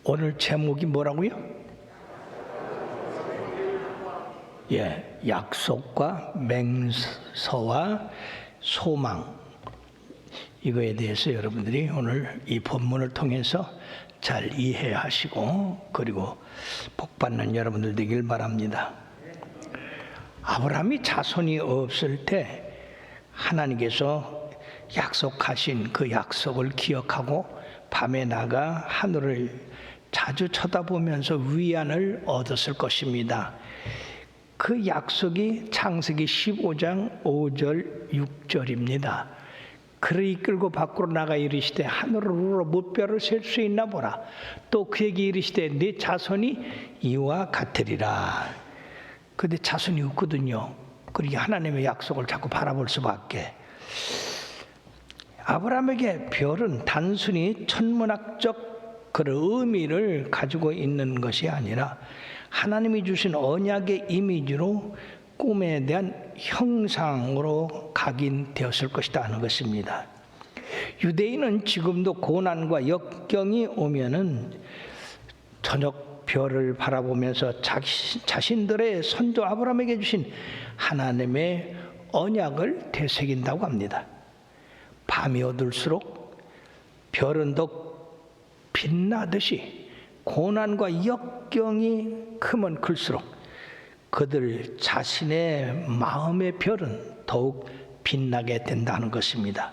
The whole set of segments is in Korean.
오늘 제목이 뭐라고요? 약속과 맹서와 소망, 이거에 대해서 여러분들이 오늘 이 본문을 통해서 잘 이해하시고 그리고 복받는 여러분들 되길 바랍니다. 아브라함이 자손이 없을 때 하나님께서 약속하신 그 약속을 기억하고 밤에 나가 하늘을 자주 쳐다보면서 위안을 얻었을 것입니다. 그 약속이 창세기 15장 5절 6절입니다. 그를 이끌고 밖으로 나가 이르시되 하늘으로 무뼈를 셀 수 있나 보라. 또 그에게 이르시되 네 자손이 이와 같으리라. 근데 자손이 없거든요. 그러니 하나님의 약속을 자꾸 바라볼 수밖에. 아브라함에게 별은 단순히 천문학적 그런 의미를 가지고 있는 것이 아니라 하나님이 주신 언약의 이미지로 꿈에 대한 형상으로 각인되었을 것이다 하는 것입니다. 유대인은 지금도 고난과 역경이 오면은 저녁 별을 바라보면서 자신들의 선조 아브라함에게 주신 하나님의 언약을 되새긴다고 합니다. 밤이 어둘수록 별은 더 빛나듯이 고난과 역경이 크면 클수록 그들 자신의 마음의 별은 더욱 빛나게 된다는 것입니다.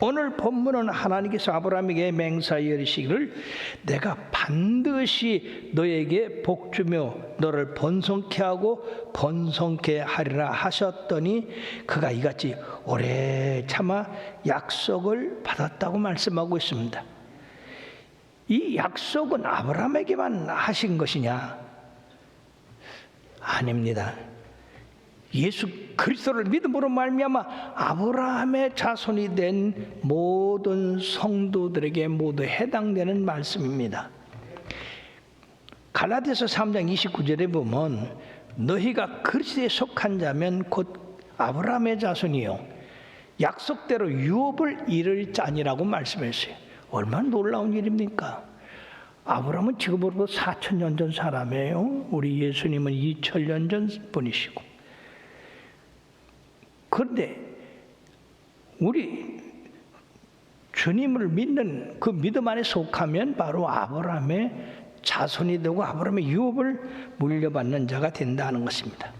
오늘 본문은 하나님께서 아브라함에게 맹세하여 이르시기를 내가 반드시 너에게 복주며 너를 번성케 하고 번성케 하리라 하셨더니 그가 이같이 오래 참아 약속을 받았다고 말씀하고 있습니다. 이 약속은 아브라함에게만 하신 것이냐? 아닙니다. 예수 그리스도를 믿음으로 말미암아 아브라함의 자손이 된 모든 성도들에게 모두 해당되는 말씀입니다. 갈라디아서 3장 29절에 보면 너희가 그리스도에 속한 자면 곧 아브라함의 자손이요 약속대로 유업을 이룰 자니라고 말씀했어요. 얼마나 놀라운 일입니까? 아브라함은 지금으로부터 4,000년 전 사람이에요. 우리 예수님은 2,000년 전 분이시고. 그런데 우리 주님을 믿는 그 믿음 안에 속하면 바로 아브라함의 자손이 되고 아브라함의 유업을 물려받는 자가 된다는 것입니다.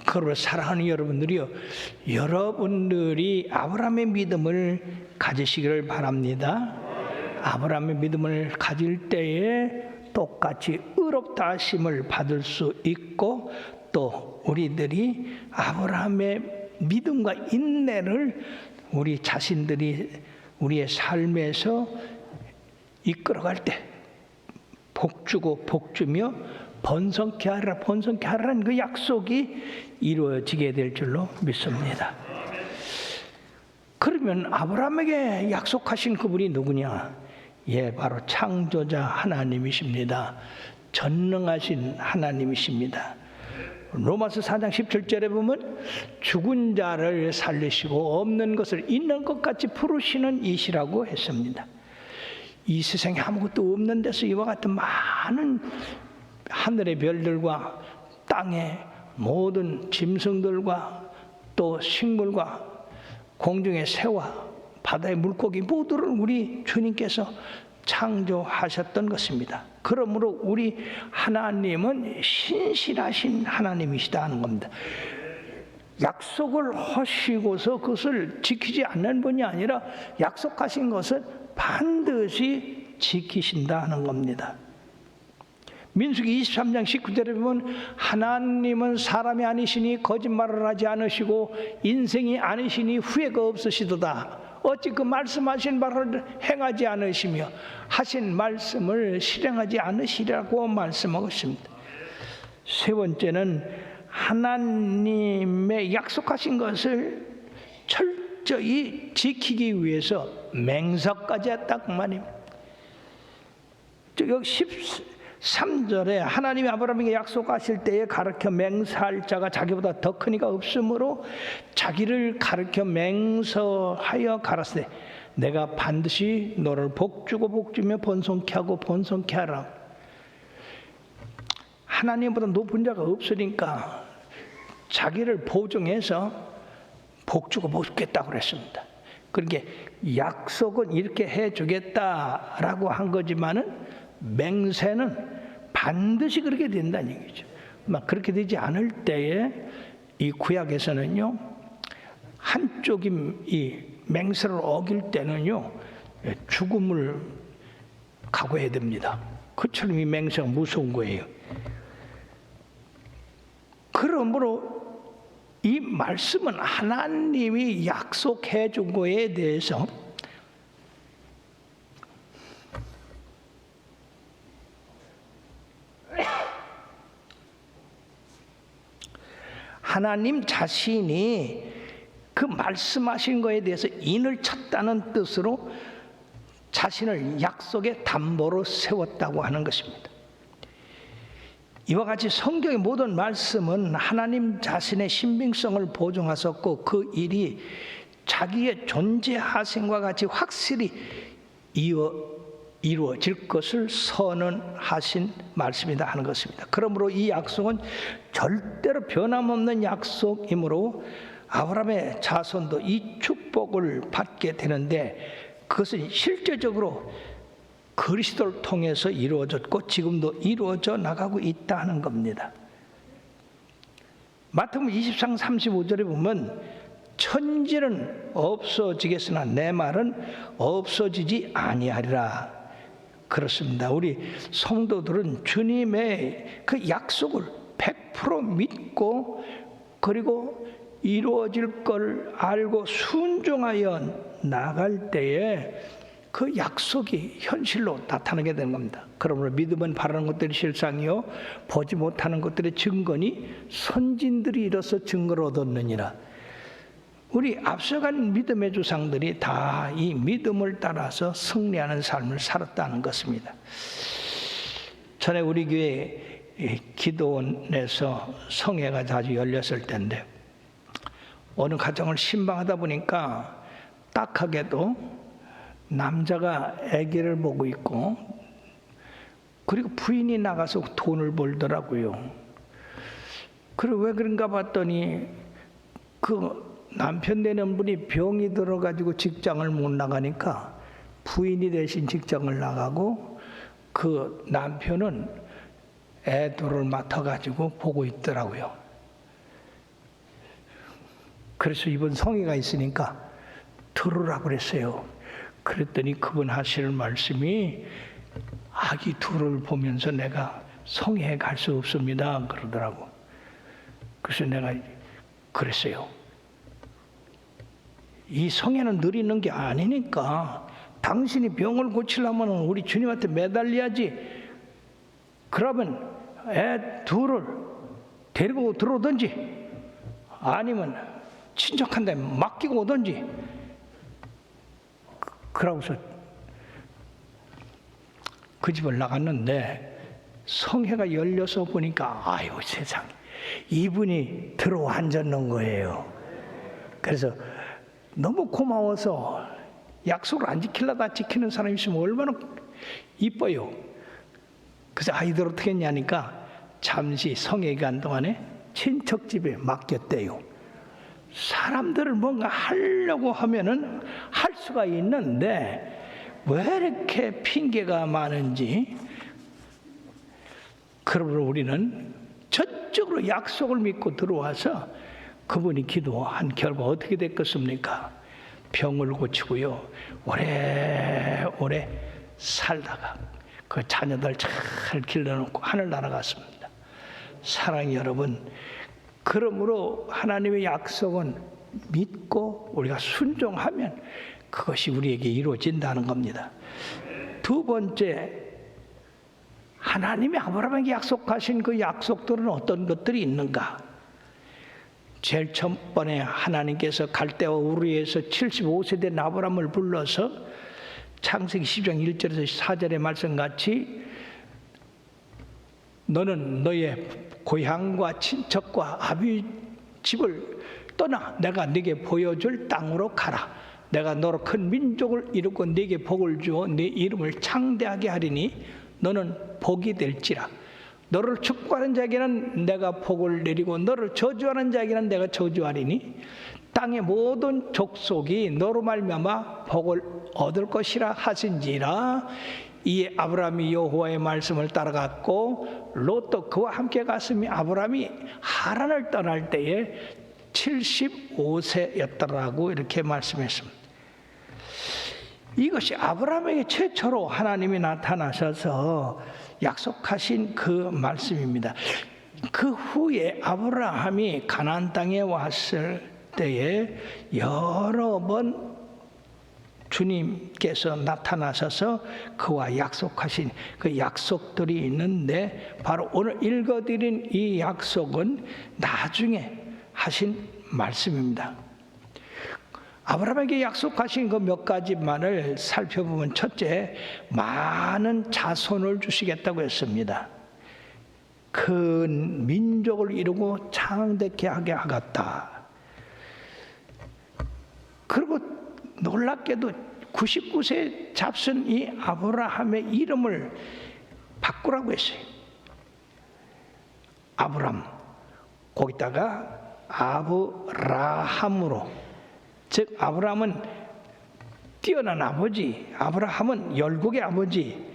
그러므로 사랑하는 여러분들이요, 여러분들이 아브라함의 믿음을 가지시기를 바랍니다. 아브라함의 믿음을 가질 때에 똑같이 의롭다 하심을 받을 수 있고 또 우리들이 아브라함의 믿음과 인내를 우리 자신들이 우리의 삶에서 이끌어갈 때 복주고 복주며 번성케 하라는 그 약속이 이루어지게 될 줄로 믿습니다. 그러면 아브라함에게 약속하신 그분이 누구냐? 바로 창조자 하나님이십니다. 전능하신 하나님이십니다. 로마서 4장 17절에 보면 죽은 자를 살리시고 없는 것을 있는 것 같이 부르시는 이시라고 했습니다. 이 세상에 아무것도 없는 데서 이와 같은 많은 하늘의 별들과 땅의 모든 짐승들과 또 식물과 공중의 새와 바다의 물고기 모두를 우리 주님께서 창조하셨던 것입니다. 그러므로 우리 하나님은 신실하신 하나님이시다 하는 겁니다. 약속을 하시고서 그것을 지키지 않는 분이 아니라 약속하신 것을 반드시 지키신다 하는 겁니다. 민수기 23장 19절에 보면 하나님은 사람이 아니시니 거짓말을 하지 않으시고 인생이 아니시니 후회가 없으시도다. 어찌 그 말씀하신 바를 행하지 않으시며 하신 말씀을 실행하지 않으시라고 말씀하고 있습니다. 세 번째는 하나님의 약속하신 것을 철저히 지키기 위해서 맹세까지 했다고 말입니다. 여기 13절에 하나님이 아브라함에게 약속하실 때에 가르쳐 맹세할 자가 자기보다 더 큰 이가 없으므로 자기를 가르쳐 맹세하여 가라사대 내가 반드시 너를 복주고 복주며 번성케 하고 번성케 하라. 하나님보다 높은 자가 없으니까 자기를 보증해서 복주고 복주겠다고 그랬습니다. 그러니까 약속은 이렇게 해주겠다라고 한 거지만은 맹세는 반드시 그렇게 된다는 얘기죠. 막 그렇게 되지 않을 때에 이 구약에서는요, 한쪽이 이 맹세를 어길 때는요, 죽음을 각오해야 됩니다. 그처럼 이 맹세가 무서운 거예요. 그러므로 이 말씀은 하나님이 약속해 준 거에 대해서 하나님 자신이 그 말씀하신 거에 대해서 인을 쳤다는 뜻으로 자신을 약속의 담보로 세웠다고 하는 것입니다. 이와 같이 성경의 모든 말씀은 하나님 자신의 신빙성을 보증하셨고 그 일이 자기의 존재하심과 같이 확실히 이루어질 것을 선언하신 말씀이다 하는 것입니다. 그러므로 이 약속은 절대로 변함없는 약속이므로 아브라함의 자손도 이 축복을 받게 되는데 그것은 실제적으로 그리스도를 통해서 이루어졌고 지금도 이루어져 나가고 있다 하는 겁니다. 마태복음 23장 35절에 보면 천지는 없어지겠으나 내 말은 없어지지 아니하리라. 그렇습니다. 우리 성도들은 주님의 그 약속을 100% 믿고 그리고 이루어질 걸 알고 순종하여 나갈 때에 그 약속이 현실로 나타나게 되는 겁니다. 그러므로 믿음은 바라는 것들이 실상이요 보지 못하는 것들의 증거니 선진들이 이뤄서 증거를 얻었느니라. 우리 앞서간 믿음의 조상들이 다 이 믿음을 따라서 승리하는 삶을 살았다는 것입니다. 전에 우리 교회 기도원에서 성회가 자주 열렸을 때인데 어느 가정을 신방하다 보니까 딱하게도 남자가 아기를 보고 있고 그리고 부인이 나가서 돈을 벌더라고요. 그리고 왜 그런가 봤더니 그 남편 되는 분이 병이 들어가지고 직장을 못 나가니까 부인이 대신 직장을 나가고 그 남편은 애 둘을 맡아가지고 보고 있더라고요. 그래서 이번 성의가 있으니까 들으라고 그랬어요. 그랬더니 그분 하시는 말씀이 아기 둘을 보면서 내가 성회에 갈 수 없습니다 그러더라고. 그래서 내가 그랬어요. 이 성회는 늘 있는 게 아니니까 당신이 병을 고치려면 우리 주님한테 매달려야지. 그러면 애 둘을 데리고 들어오든지 아니면 친척한 데 맡기고 오든지. 그러고서 그 집을 나갔는데 성회가 열려서 보니까 아유 세상에 이분이 들어와 앉았는 거예요. 그래서 너무 고마워서 약속을 안 지키려다 지키는 사람이 있으면 얼마나 이뻐요. 그래서 아이들 어떻게 했냐니까 잠시 성회 기간 동안에 친척 집에 맡겼대요. 사람들을 뭔가 하려고 하면은 할 수가 있는데 왜 이렇게 핑계가 많은지. 그러므로 우리는 저쪽으로 약속을 믿고 들어와서 그분이 기도한 결과 어떻게 됐겠습니까? 병을 고치고요 오래오래 살다가 그 자녀들 잘 길러놓고 하늘 날아갔습니다. 사랑하는 여러분, 그러므로 하나님의 약속은 믿고 우리가 순종하면 그것이 우리에게 이루어진다는 겁니다. 두 번째, 하나님이 아브라함에게 약속하신 그 약속들은 어떤 것들이 있는가? 제일 첫 번에 하나님께서 갈대와 우르에서 75세 된 아브라함을 불러서 창세기 10장 1절에서 4절의 말씀같이 너는 너의 고향과 친척과 아비 집을 떠나 내가 네게 보여줄 땅으로 가라. 내가 너로 큰 민족을 이루고 네게 복을 주어 네 이름을 창대하게 하리니 너는 복이 될지라. 너를 축복하는 자에게는 내가 복을 내리고 너를 저주하는 자에게는 내가 저주하리니 땅의 모든 족속이 너로 말미암아 복을 얻을 것이라 하신지라. 이에 아브라함이 여호와의 말씀을 따라갔고 롯도 그와 함께 갔으니 아브라함이 하란을 떠날 때에 75세였더라고 이렇게 말씀했습니다. 이것이 아브라함에게 최초로 하나님이 나타나셔서 약속하신 그 말씀입니다. 그 후에 아브라함이 가나안 땅에 왔을 때에 여러 번 주님께서 나타나셔서 그와 약속하신 그 약속들이 있는데 바로 오늘 읽어드린 이 약속은 나중에 하신 말씀입니다. 아브라함에게 약속하신 그 몇 가지만을 살펴보면 첫째, 많은 자손을 주시겠다고 했습니다. 큰 민족을 이루고 창대케 하게 하겠다. 그리고 놀랍게도 99세 잡순 이 아브라함의 이름을 바꾸라고 했어요. 아브람, 거기다가 아브라함으로, 즉 아브라함은 뛰어난 아버지, 아브라함은 열국의 아버지,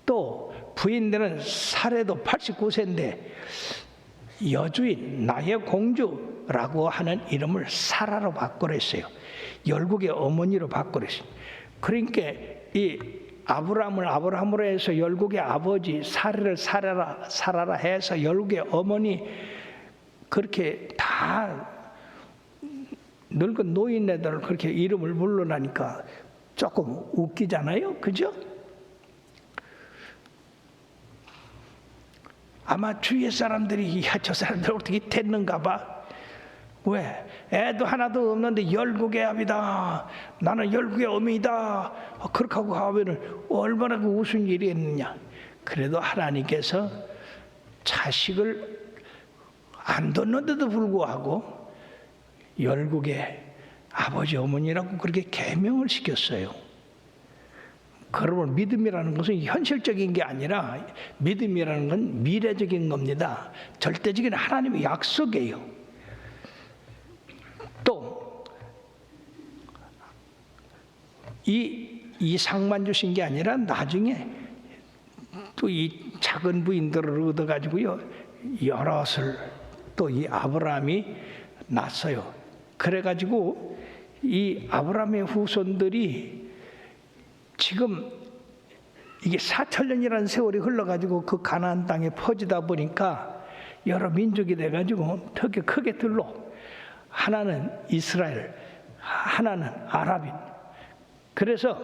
또 부인되는 사례도 89세인데 여주인 나의 공주라고 하는 이름을 사라로 바꾸랬어요. 열국의 어머니로 바꾸랬어요. 그러니까 이 아브라함을 아브라함으로 해서 열국의 아버지, 사례를 사라라 해서 열국의 어머니, 그렇게 다 늙은 노인네들 그렇게 이름을 불러나니까 조금 웃기잖아요, 그죠? 아마 주위의 사람들이 야, 저 사람들 어떻게 됐는가 봐. 왜? 애도 하나도 없는데 열국의 아비다, 나는 열국의 어미다, 그렇게 하고 하면은 얼마나 그 우스운 일이겠느냐. 그래도 하나님께서 자식을 안 뒀는데도 불구하고 열국의 아버지 어머니라고 그렇게 계명을 시켰어요. 그러면 믿음이라는 것은 현실적인 게 아니라 믿음이라는 건 미래적인 겁니다. 절대적인 하나님의 약속이에요. 또 이 상만 주신 게 아니라 나중에 또 이 작은 부인들을 얻어가지고요 여럿을 또 이 아브라함이 낳았어요. 그래가지고 이 아브라함의 후손들이 지금 이게 4천년이라는 세월이 흘러가지고 그 가나안 땅에 퍼지다 보니까 여러 민족이 돼가지고 되게 크게 둘러, 하나는 이스라엘, 하나는 아랍인. 그래서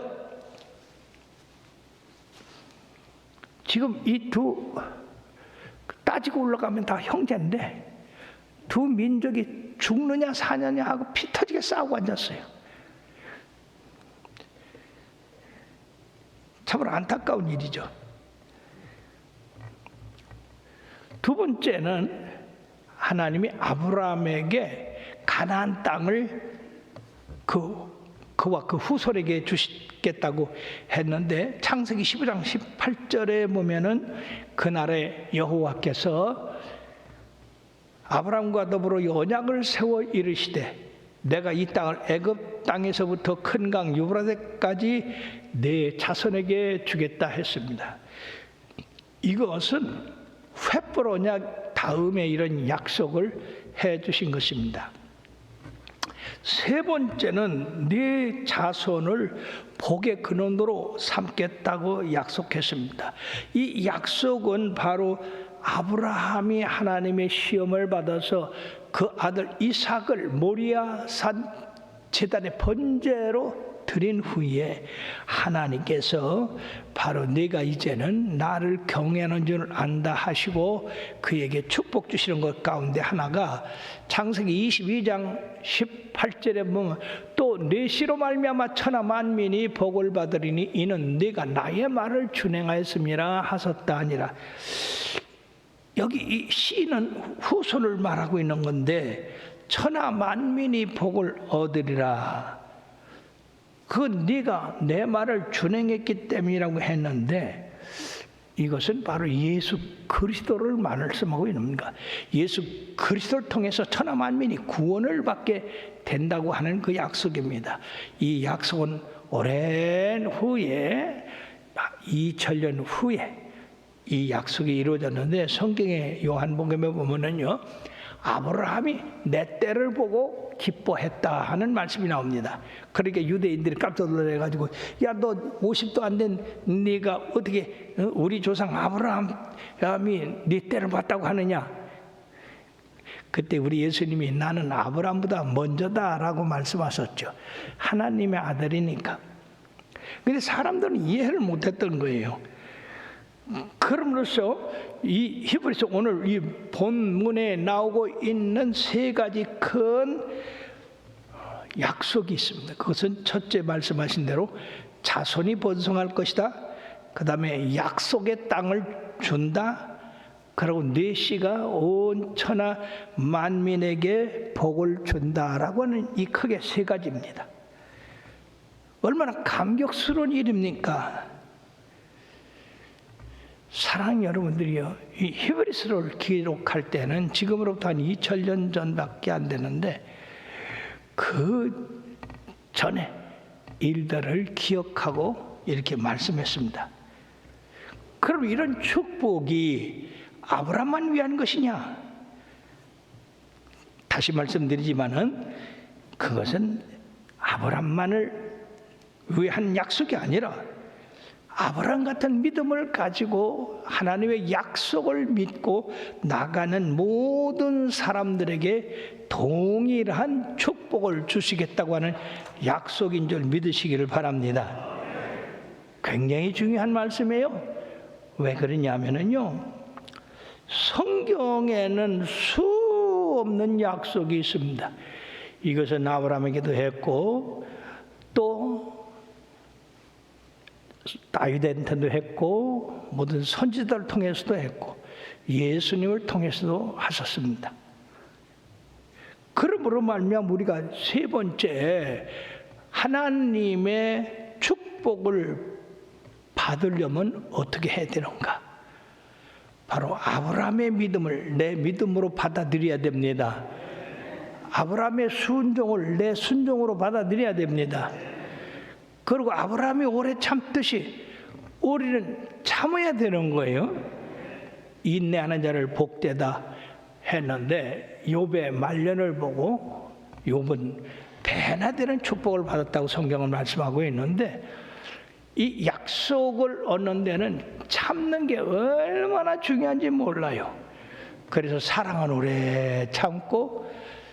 지금 이 두 따지고 올라가면 다 형제인데 두 민족이 죽느냐 사느냐 하고 피 터지게 싸우고 앉았어요. 참으로 안타까운 일이죠. 두 번째는 하나님이 아브라함에게 가나안 땅을 그와 그 후손에게 주시겠다고 했는데 창세기 15장 18절에 보면은 그날에 여호와께서 아브라함과 더불어 언약을 세워 이르시되 내가 이 땅을 애굽 땅에서부터 큰 강 유브라데까지 내 자손에게 주겠다 했습니다. 이것은 횃불 언약 다음에 이런 약속을 해 주신 것입니다. 세 번째는 네 자손을 복의 근원으로 삼겠다고 약속했습니다. 이 약속은 바로 아브라함이 하나님의 시험을 받아서 그 아들 이삭을 모리아 산 제단의 번제로 드린 후에 하나님께서 바로 네가 이제는 나를 경외하는 줄 안다 하시고 그에게 축복 주시는 것 가운데 하나가 창세기 22장 18절에 보면 또 네 씨로 말미암아 천하 만민이 복을 받으리니 이는 네가 나의 말을 준행하였음이라 하셨다 하니라. 여기 이 씨는 후손을 말하고 있는 건데 천하 만민이 복을 얻으리라. 그 네가 내 말을 준행했기 때문이라고 했는데 이것은 바로 예수 그리스도를 말씀하고 있는 겁니다. 예수 그리스도를 통해서 천하 만민이 구원을 받게 된다고 하는 그 약속입니다. 이 약속은 오랜 후에 2000년 후에 이 약속이 이루어졌는데 성경의 요한복음에 보면은요, 아브라함이 내 때를 보고 기뻐했다 하는 말씀이 나옵니다. 그러니까 유대인들이 깜짝 놀라가지고 야, 너 50도 안 된 네가 어떻게 우리 조상 아브라함이 네 때를 봤다고 하느냐? 그때 우리 예수님이 나는 아브라함보다 먼저다라고 말씀하셨죠. 하나님의 아들이니까. 근데 사람들은 이해를 못했던 거예요. 그럼으로써 이 히브리서 오늘 이 본문에 나오고 있는 세 가지 큰 약속이 있습니다. 그것은 첫째 말씀하신 대로 자손이 번성할 것이다. 그 다음에 약속의 땅을 준다. 그리고 네 씨가 온 천하 만민에게 복을 준다라고 하는 이 크게 세 가지입니다. 얼마나 감격스러운 일입니까? 사랑 여러분들이요, 이 히브리서를 기록할 때는 지금으로부터 한 2000년 전밖에 안 되는데 그 전에 일들을 기억하고 이렇게 말씀했습니다. 그럼 이런 축복이 아브라함만 위한 것이냐? 다시 말씀드리지만은 그것은 아브라함만을 위한 약속이 아니라 아브라함 같은 믿음을 가지고 하나님의 약속을 믿고 나가는 모든 사람들에게 동일한 축복을 주시겠다고 하는 약속인 줄 믿으시기를 바랍니다. 굉장히 중요한 말씀이에요. 왜 그러냐면요, 성경에는 수 없는 약속이 있습니다. 이것은 아브라함에게도 했고 또 다윗한테도 했고 모든 선지자를 통해서도 했고 예수님을 통해서도 하셨습니다. 그러므로 말미암아 우리가 세 번째 하나님의 축복을 받으려면 어떻게 해야 되는가? 바로 아브라함의 믿음을 내 믿음으로 받아들여야 됩니다. 아브라함의 순종을 내 순종으로 받아들여야 됩니다. 그리고 아브라함이 오래 참듯이 우리는 참아야 되는 거예요. 인내하는 자를 복되다 했는데 욥의 말년을 보고 욥은 배나 되는 축복을 받았다고 성경은 말씀하고 있는데 이 약속을 얻는 데는 참는 게 얼마나 중요한지 몰라요. 그래서 사랑은 오래 참고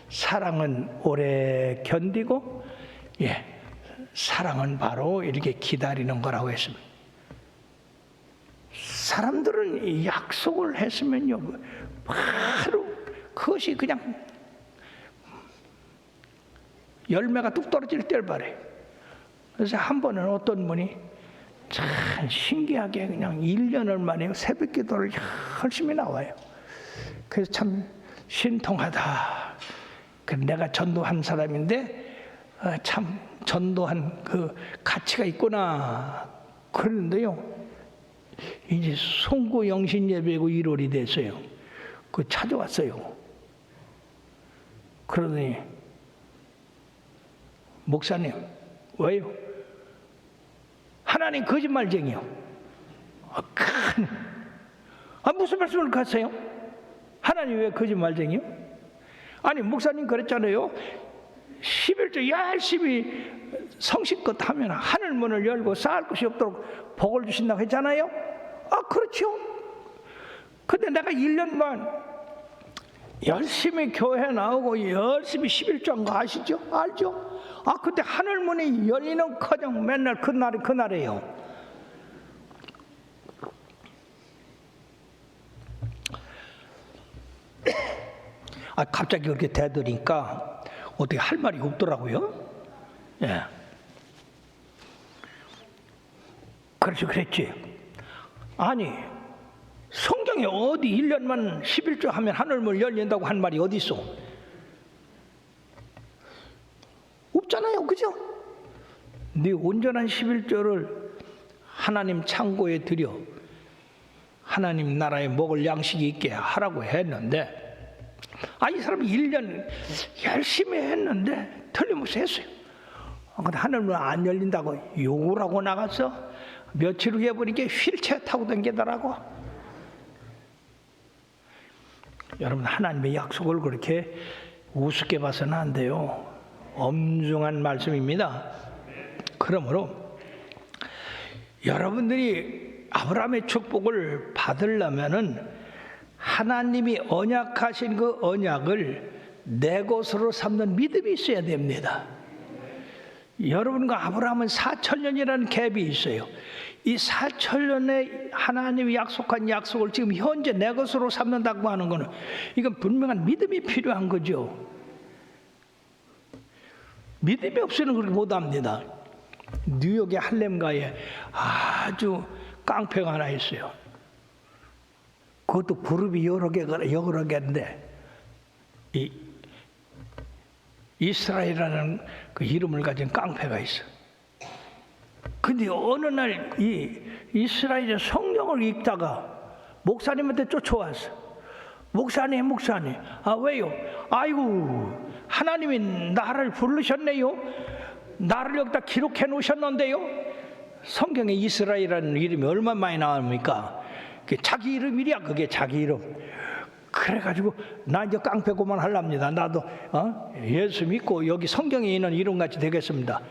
사랑은 오래 견디고 사랑은 바로 이렇게 기다리는 거라고 했습니다. 사람들은 이 약속을 했으면요 바로 그것이 그냥 열매가 뚝 떨어질 때를 바래요. 그래서 한 번은 어떤 분이 참 신기하게 그냥 1년을 만에 새벽 기도를 열심히 나와요. 그래서 참 신통하다. 내가 전도한 사람인데 참 전도한 그 가치가 있구나 그러는데요, 이제 송구 영신 예배고 1월이 됐어요. 그 찾아왔어요. 그러더니 목사님 왜요? 하나님 거짓말쟁이요. 무슨 말씀을 하세요? 하나님 왜 거짓말쟁이요? 아니 목사님 그랬잖아요. 11조 열심히 성실껏 하면 하늘 문을 열고 쌓을 것이 없도록 복을 주신다고 했잖아요. 그렇죠. 근데 내가 1년만 열심히 교회 나오고 열심히 11조 한 거 아시죠? 알죠? 그때 하늘 문이 열리는커녕 맨날 그날이에요. 갑자기 그렇게 대드니까 어떻게 할 말이 없더라고요. 그래서 그랬지. 아니 성경에 어디 1년만 11조 하면 하늘문 열린다고 한 말이 어디 있어? 없잖아요. 그죠? 네 온전한 11조를 하나님 창고에 들여 하나님 나라에 먹을 양식이 있게 하라고 했는데, 이 사람이 1년 열심히 했는데 틀림없이 했어요. 근데 하늘문 안 열린다고 욕을 하고 나가서 며칠 후에 보니까 휠체어 타고 다니더라고. 여러분, 하나님의 약속을 그렇게 우습게 봐서는 안 돼요. 엄중한 말씀입니다. 그러므로 여러분들이 아브라함의 축복을 받으려면은 하나님이 언약하신 그 언약을 내 것으로 삼는 믿음이 있어야 됩니다. 여러분과 아브라함은 4,000년이라는 갭이 있어요. 이 4,000년에 하나님이 약속한 약속을 지금 현재 내 것으로 삼는다고 하는 것은 이건 분명한 믿음이 필요한 거죠. 믿음이 없이는 그렇게 못합니다. 뉴욕의 할렘가에 아주 깡패가 하나 있어요. 그것도 그룹이 여러 개인데 이스라엘이라는 그 이름을 가진 깡패가 있어. 근데 어느 날 이 이스라엘의 성경을 읽다가 목사님한테 쫓아왔어. 목사님, 왜요? 아이고, 하나님이 나를 부르셨네요. 나를 여기다 기록해 놓으셨는데요. 성경에 이스라엘이라는 이름이 얼마나 많이 나옵니까? 자기 이름이랴, 그게 자기 이름. 그래가지고 나 이제 깡패고만 하랍니다. 나도 예수 믿고 여기 성경에 있는 이름같이 되겠습니다.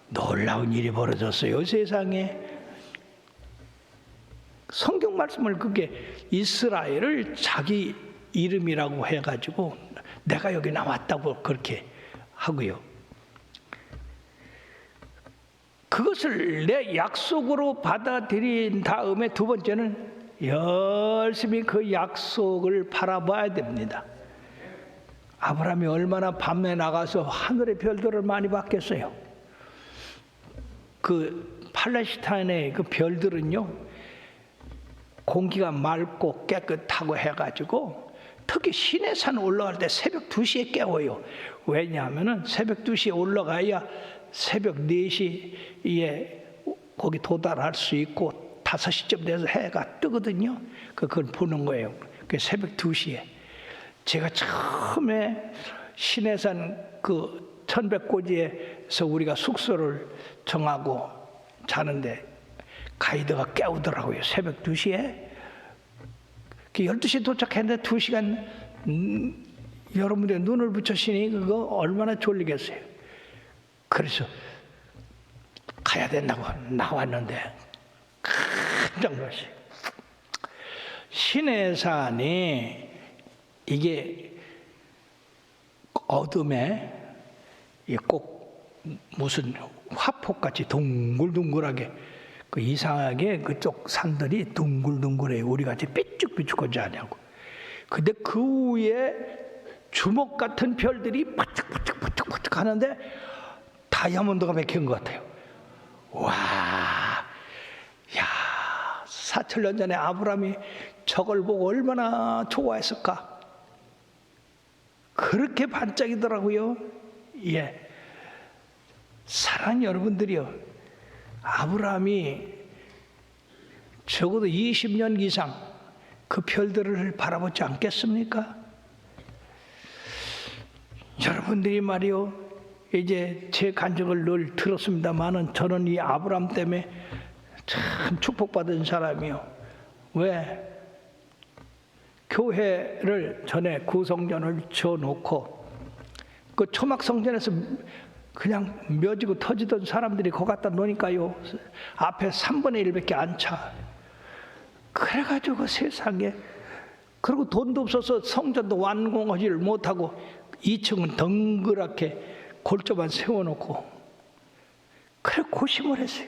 놀라운 일이 벌어졌어요, 세상에. 성경 말씀을 그게 이스라엘을 자기 이름이라고 해가지고 내가 여기 나왔다고 그렇게 하고요. 그것을 내 약속으로 받아들인 다음에 두 번째는 열심히 그 약속을 바라봐야 됩니다. 아브라함이 얼마나 밤에 나가서 하늘의 별들을 많이 봤겠어요. 그 팔레스타인의 그 별들은요, 공기가 맑고 깨끗하고 해가지고 특히 시내산 올라갈 때 새벽 2시에 깨워요. 왜냐하면 새벽 2시에 올라가야 새벽 4시에 거기 도달할 수 있고 5시쯤 돼서 해가 뜨거든요. 그걸 보는 거예요. 그 새벽 2시에. 제가 처음에 시내산 그 천백고지에서 우리가 숙소를 정하고 자는데 가이드가 깨우더라고요. 새벽 2시에. 12시에 도착했는데 2시간 여러분들의 눈을 붙여시니 그거 얼마나 졸리겠어요. 그래서 가야 된다고 나왔는데 깜짝 놀랐어요. 시내산이 이게 어둠에 꼭 무슨 화폭같이 둥글둥글하게 그 이상하게 그쪽 산들이 둥글둥글해요. 우리같이 삐쭉삐쭉하지 않냐고. 근데 그 위에 주먹 같은 별들이 바짝바짝바짝바짝 하는데 다이아몬드가 맥힌 것 같아요. 와, 야, 4,000년 전에 아브라함이 저걸 보고 얼마나 좋아했을까? 그렇게 반짝이더라고요. 예. 사랑하는 여러분들이요, 아브라함이 적어도 20년 이상 그 별들을 바라보지 않겠습니까? 여러분들이 말이요, 이제 제 간증을 늘 들었습니다만은 저는 이 아브라함 때문에 참 축복받은 사람이요. 왜? 교회를 전에 구성전을 지어놓고 그 초막성전에서 그냥 묘지고 터지던 사람들이 거 갖다 놓으니까요, 앞에 3분의 1밖에 안 차. 그래가지고 그 세상에, 그리고 돈도 없어서 성전도 완공하지를 못하고 2층은 덩그랗게 골조만 세워놓고 그래 고심을 했어요.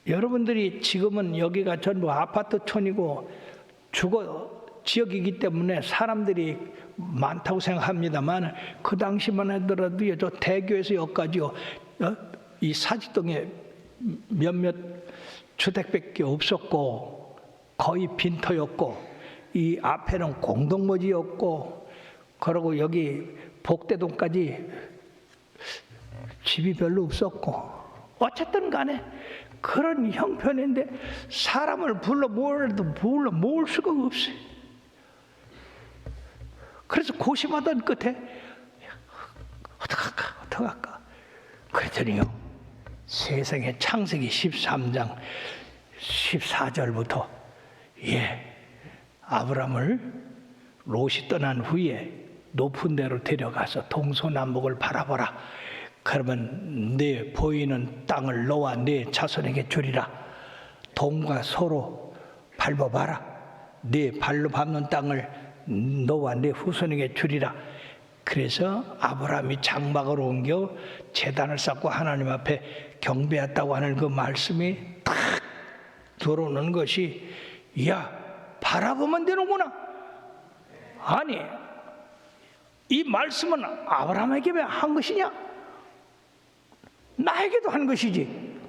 여러분들이 지금은 여기가 전부 아파트촌이고 주거 지역이기 때문에 사람들이 많다고 생각합니다만 그 당시만 하더라도 저 대교에서 여기까지요, 이 사직동에 몇몇 주택밖에 없었고 거의 빈터였고 이 앞에는 공동묘지였고, 그리고 여기 복대동까지 집이 별로 없었고 어쨌든 간에 그런 형편인데 사람을 불러 모을 수가 없어요. 그래서 고심하던 끝에 어떡할까 그랬더니요, 세상에 창세기 13장 14절부터 아브람을 롯이 떠난 후에 높은 데로 데려가서 동서남북을 바라보라. 그러면 네 보이는 땅을 너와 네 자손에게 주리라. 동과 서로 밟아봐라. 네 발로 밟는 땅을 너와 네 후손에게 주리라. 그래서 아브라함이 장막을 옮겨 제단을 쌓고 하나님 앞에 경배했다고 하는 그 말씀이 딱 들어오는 것이, 야, 바라보면 되는구나. 아니, 이 말씀은 아브라함에게 왜 한 것이냐? 나에게도 한 것이지.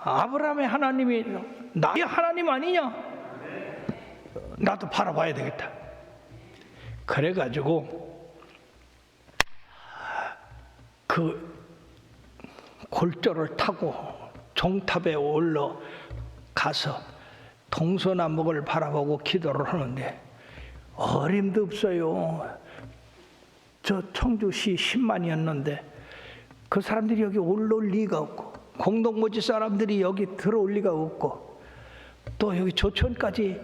아브라함의 하나님이 나의 하나님 아니냐? 나도 바라봐야 되겠다. 그래가지고 그 골조를 타고 종탑에 올라가서 동서남북을 바라보고 기도를 하는데 어림도 없어요. 저 청주시 10만이었는데 그 사람들이 여기 올라올 리가 없고, 공동모지 사람들이 여기 들어올 리가 없고, 또 여기 조천까지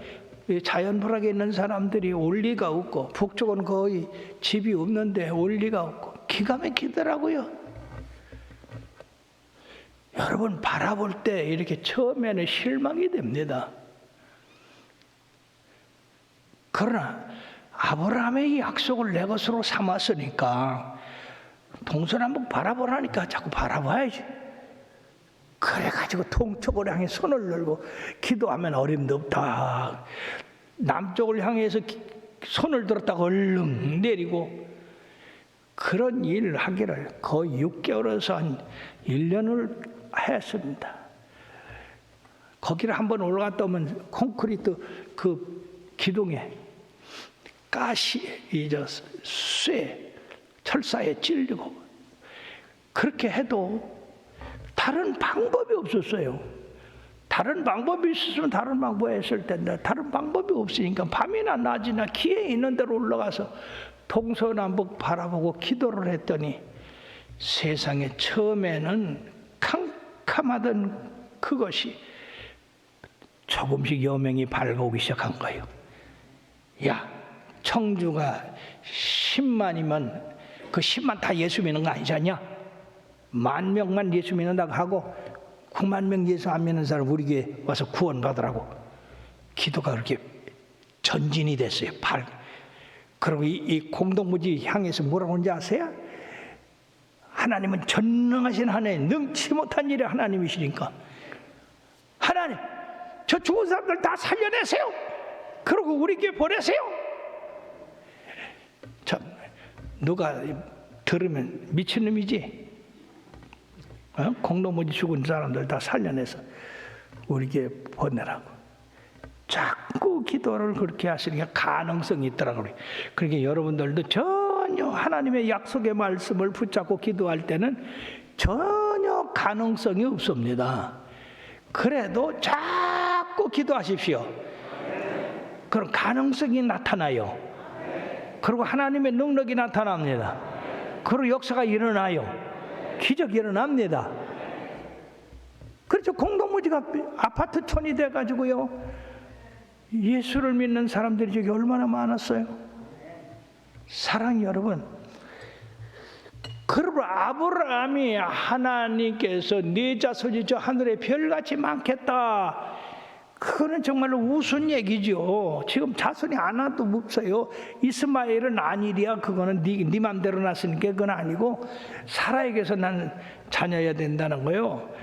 자연불악에 있는 사람들이 올 리가 없고, 북쪽은 거의 집이 없는데 올 리가 없고, 기가 막히더라고요. 여러분, 바라볼 때 이렇게 처음에는 실망이 됩니다. 그러나 아브라함의 약속을 내 것으로 삼았으니까 동서남북 바라보라니까 자꾸 바라봐야지. 그래가지고 동쪽을 향해 손을 들고 기도하면 어림도 없다. 남쪽을 향해서 손을 들었다가 얼른 내리고, 그런 일을 하기를 거의 6개월에서 한 1년을 했습니다. 거기를 한번 올라갔다 오면 콘크리트 그 기둥에 가시, 쇠, 철사에 찔리고, 그렇게 해도 다른 방법이 없었어요. 다른 방법이 있었으면 다른 방법을 했을 텐데 다른 방법이 없으니까 밤이나 낮이나 기회 있는 대로 올라가서 동서남북 바라보고 기도를 했더니, 세상에 처음에는 캄캄하던 그것이 조금씩 여명이 밝아오기 시작한 거예요. 야, 청주가 10만이면 그 10만 다 예수 믿는 거 아니잖냐? 10,000명만 예수 믿는다고 하고 9만 명 예수 안 믿는 사람 우리 교회 와서 구원받으라고. 기도가 그렇게 전진이 됐어요. 그리고 이 공동무지 향해서 뭐라고 하는지 아세요? 하나님은 전능하신 하나님, 능치 못한 일의 하나님이시니까, 하나님, 저 죽은 사람들 다 살려내세요. 그리고 우리 교회 보내세요. 참, 누가 들으면 미친놈이지. 공동무지 죽은 사람들 다 살려내서 우리 교회 보내라고. 자꾸 기도를 그렇게 하시니까 가능성이 있더라고요. 그러니까 여러분들도 전혀 하나님의 약속의 말씀을 붙잡고 기도할 때는 전혀 가능성이 없습니다. 그래도 자꾸 기도하십시오. 그럼 가능성이 나타나요. 그리고 하나님의 능력이 나타납니다. 그리고 역사가 일어나요. 기적이 일어납니다. 그렇죠. 공동무지가 아파트촌이 돼가지고요, 예수를 믿는 사람들이 저기 얼마나 많았어요. 사랑이 여러분, 그러므로 아브라함이 하나님께서 네 자손이 저 하늘의 별같이 많겠다, 그거는 정말로 우스운 얘기죠. 지금 자손이 하나도 없어요. 이스마엘은 아니랴, 그거는 네 맘대로 났으니까 그건 아니고 사라에게서 난 자녀야 된다는 거요.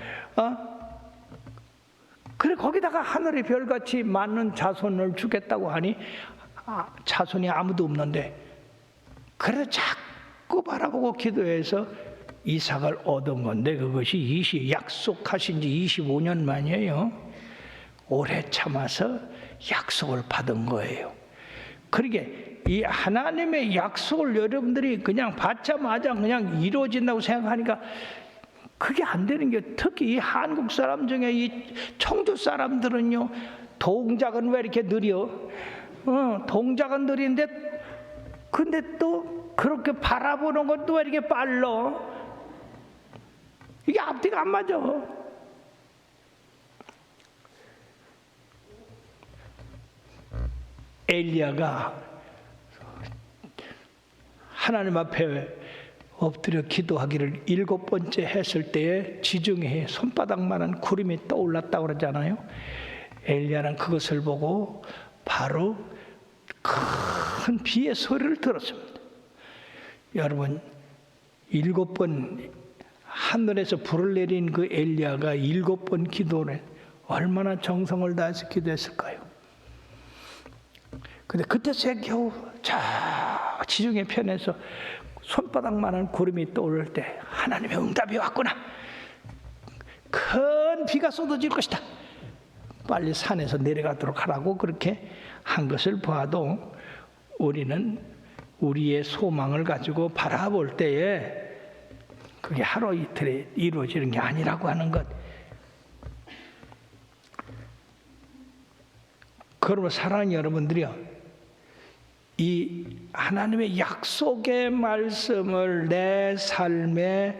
그래, 거기다가 하늘의 별같이 많은 자손을 주겠다고 하니 자손이 아무도 없는데, 그래도 자꾸 바라보고 기도해서 이삭을 얻은 건데, 그것이 약속하신 지 25년 만이에요. 오래 참아서 약속을 받은 거예요. 그러게 이 하나님의 약속을 여러분들이 그냥 받자마자 그냥 이루어진다고 생각하니까 그게 안 되는 게, 특히 이 한국 사람 중에 이 청주 사람들은요, 동작은 왜 이렇게 느려? 동작은 느린데 근데 또 그렇게 바라보는 것도 왜 이렇게 빨라? 이게 앞뒤가 안 맞아. 엘리야가 하나님 앞에 엎드려 기도하기를 7번째 했을 때에 지중해에 손바닥만한 구름이 떠올랐다고 그러잖아요. 엘리야는 그것을 보고 바로 큰 비의 소리를 들었습니다. 여러분, 7번 하늘에서 불을 내린 그 엘리야가 7번 기도를 얼마나 정성을 다해서 기도했을까요? 근데 그때서야 겨우 저 지중해 편에서 손바닥만한 구름이 떠오를 때 하나님의 응답이 왔구나. 큰 비가 쏟아질 것이다. 빨리 산에서 내려가도록 하라고 그렇게 한 것을 봐도 우리는 우리의 소망을 가지고 바라볼 때에 그게 하루 이틀에 이루어지는 게 아니라고 하는 것. 그러면 사랑하는 여러분들이요, 이 하나님의 약속의 말씀을 내 삶에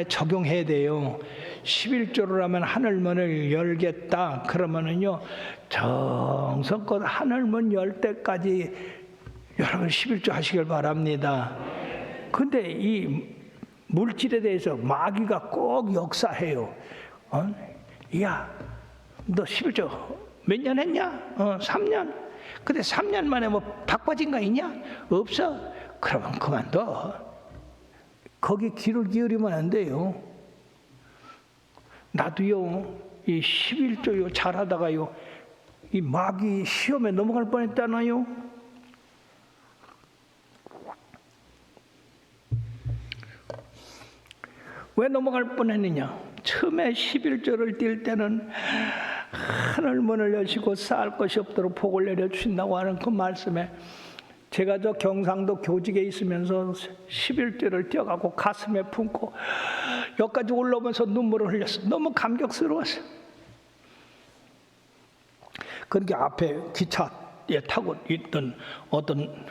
적용해야 돼요. 11조를 하면 하늘문을 열겠다. 그러면은요, 정성껏 하늘문 열 때까지 여러분 11조 하시길 바랍니다. 근데 이 물질에 대해서 마귀가 꼭 역사해요. 야, 너 11조 몇 년 했냐? 3년. 근데 3년 만에 뭐 바꿔진 거 있냐? 없어. 그러면 그만둬. 거기 귀를 기울이면 안 돼요. 나도요, 이 11조요 잘하다가요, 이 마귀 시험에 넘어갈 뻔했잖아요. 왜 넘어갈 뻔했느냐? 처음에 11조를 뛸 때는 하늘문을 여시고 쌓을 것이 없도록 복을 내려주신다고 하는 그 말씀에 제가 저 경상도 교직에 있으면서 11조를 뛰어가고 가슴에 품고 여기까지 올라오면서 눈물을 흘렸어. 너무 감격스러웠어. 그렇게 앞에 기차에 타고 있던 어떤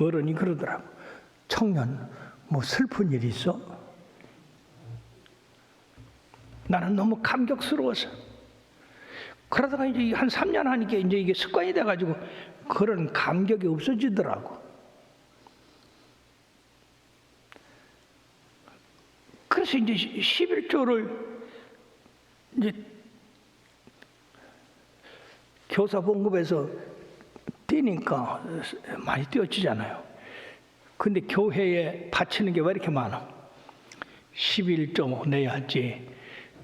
어른이 그러더라고. 청년, 뭐 슬픈 일이 있어? 나는 너무 감격스러워서. 그러다가 이제 한 3년 하니까 이제 이게 습관이 돼가지고 그런 감격이 없어지더라고. 그래서 이제 11조를 이제 교사 봉급에서 뛰니까 많이 뛰어지잖아요. 근데 교회에 바치는 게 왜 이렇게 많아? 11조 내야지,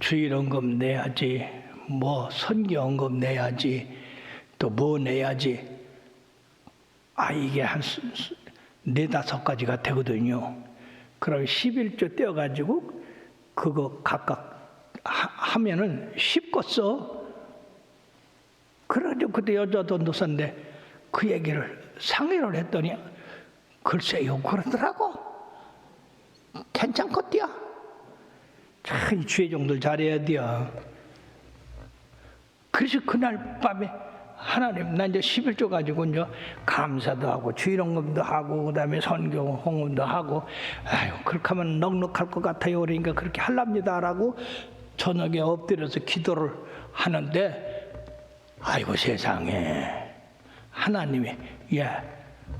주일원금 내야지, 뭐 선교원금 내야지, 또 뭐 내야지. 이게 한 4-5가지가 되거든요. 그럼 11조 떼어가지고 그거 각각 하면은 쉽겠어. 그래가지고 그때 여자 전도사인데 그 얘기를 상의를 했더니 글쎄요 그러더라고. 괜찮겠디야. 참 주의 종들 잘해야 돼요. 그래서 그날 밤에 하나님, 나 이제 11조 가지고 이제 감사도 하고 주일원금도 하고 그다음에 선교 홍금도 하고, 아유 그렇게 하면 넉넉할 것 같아요. 그러니까 그렇게 하랍니다라고 저녁에 엎드려서 기도를 하는데, 아이고 세상에, 하나님이 야,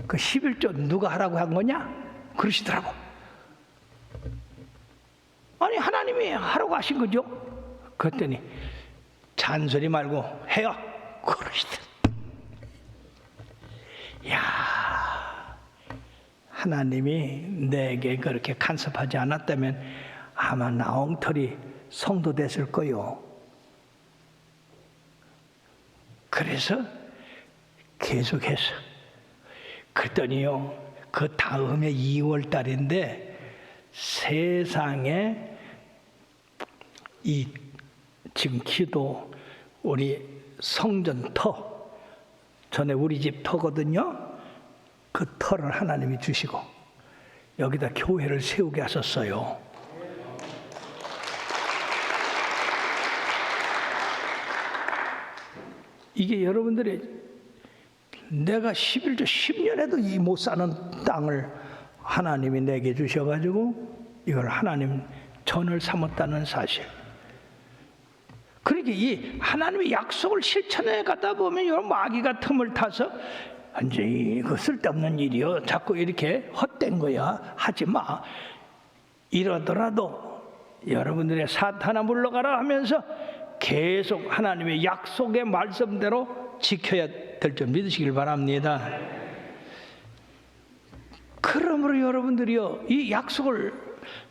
그 11조 누가 하라고 한 거냐? 그러시더라고. 아니 하나님이 하라고 하신 거죠. 그랬더니 잔소리 말고 해요. 그러시더라. 야, 하나님이 내게 그렇게 간섭하지 않았다면 아마 나 엉터리 성도 됐을 거요. 그래서 계속해서 그랬더니요, 그 다음에 2월 달인데 세상에 이 지금 기도 우리 성전터 전에 우리 집 터거든요. 그 터를 하나님이 주시고 여기다 교회를 세우게 하셨어요. 이게 여러분들이 내가 11조 10년에도 이 못 사는 땅을 하나님이 내게 주셔가지고 이걸 하나님 전을 삼았다는 사실. 그러니까 이 하나님의 약속을 실천해 가다 보면 이런 마귀가 틈을 타서 완전히 그 쓸데없는 일이요, 자꾸 이렇게 헛된 거야, 하지 마. 이러더라도 여러분들의 사탄아 물러가라 하면서 계속 하나님의 약속의 말씀대로 지켜야 될 줄 믿으시길 바랍니다. 그러므로 여러분들이요, 이 약속을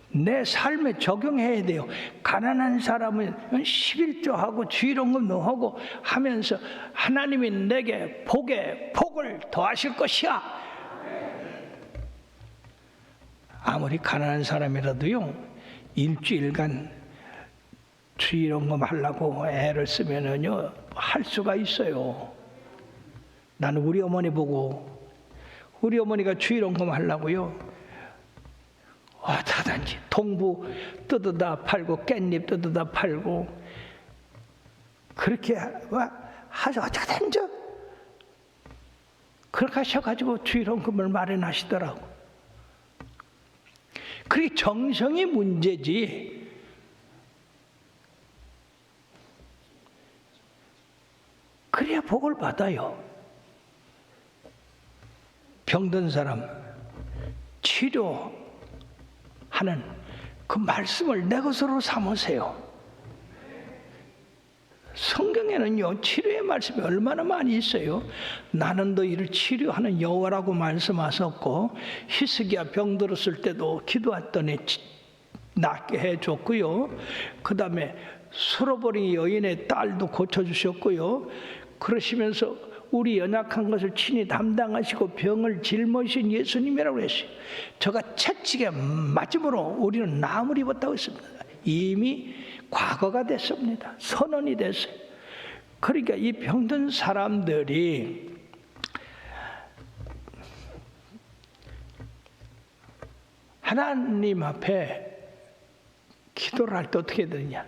내 삶에 적용해야 돼요. 가난한 사람은 11조하고 주일원금 넣고 하면서 하나님이 내게 복을 더하실 것이야. 아무리 가난한 사람이라도요, 일주일간 주일원금 하려고 애를 쓰면은요, 할 수가 있어요. 나는 우리 어머니 보고, 우리 어머니가 주일원금 하려고요, 어쩌든지 동부 뜯어다 팔고 깻잎 뜯어다 팔고 그렇게 하셔, 어쩌든지 그렇게 하셔가지고 주일원금을 마련하시더라고. 그게 정성이 문제지. 그래야 복을 받아요. 병든 사람 치료하는 그 말씀을 내 것으로 삼으세요. 성경에는요, 치료의 말씀이 얼마나 많이 있어요. 나는 너희를 치료하는 여호와라고 말씀하셨고, 히스기야 병들었을 때도 기도했더니 낫게 해줬고요. 그 다음에 수로보리 여인의 딸도 고쳐주셨고요. 그러시면서 우리 연약한 것을 친히 담당하시고 병을 짊어지신 예수님이라고 했어요. 저가 채찍에 맞음으로 우리는 나음을 입었다고 했습니다. 이미 과거가 됐습니다. 선언이 됐어요. 그러니까 이 병든 사람들이 하나님 앞에 기도를 할 때 어떻게 되느냐.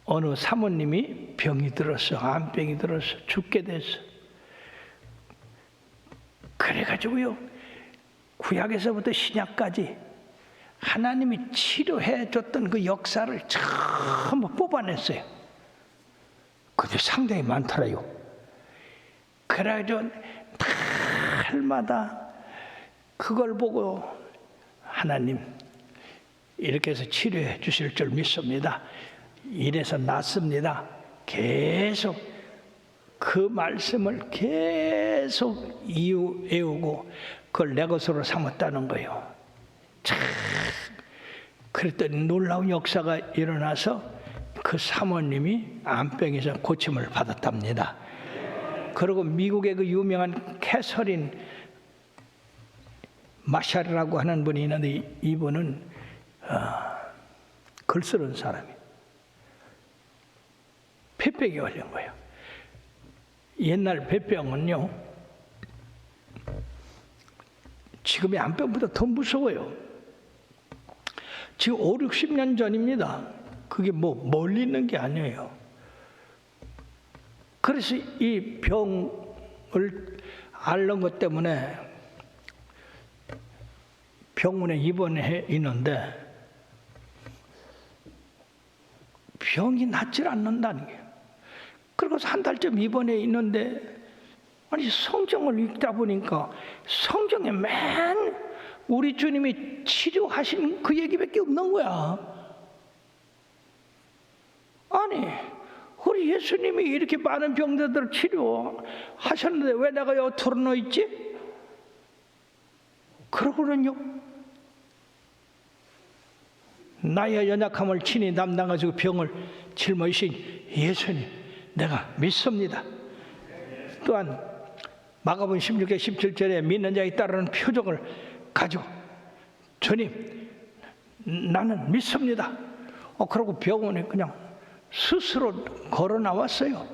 어느 사모님이 병이 들었어. 암병이 들었어. 죽게 됐어. 그래가지고요, 구약에서부터 신약까지 하나님이 치료해 줬던 그 역사를 전부 뽑아냈어요. 그게 상당히 많더라요. 그래가지고 날마다 그걸 보고 하나님 이렇게 해서 치료해 주실 줄 믿습니다. 이래서 낫습니다. 계속 그 말씀을 계속 외우고 그걸 내 것으로 삼았다는 거예요. 참, 그랬더니 놀라운 역사가 일어나서 그 사모님이 암병에서 고침을 받았답니다. 그리고 미국의 그 유명한 캐서린 마샬이라고 하는 분이 있는데, 이분은 글 쓰는 사람이에요. 폐병이 걸린 거예요. 옛날 폐병은요, 지금의 암병보다 더 무서워요. 지금 5, 60년 전입니다. 그게 뭐 멀리 있는 게 아니에요. 그래서 이 병을 앓는 것 때문에 병원에 입원해 있는데 병이 낫질 않는다는 거예요. 그리고 한 달쯤 입원해 있는데, 아니 성경을 읽다 보니까 성경에 맨 우리 주님이 치료하신 그 얘기밖에 없는 거야. 아니 우리 예수님이 이렇게 많은 병자들을 치료하셨는데 왜 내가 여기 털어놓여 있지? 그러고는요, 나의 연약함을 친히 담당하시고 병을 짊어지신 예수님 내가 믿습니다. 또한 마가복음 16장 17절에 믿는 자에 따르는 표적을 가지고 주님 나는 믿습니다. 그러고 병원에 그냥 스스로 걸어 나왔어요.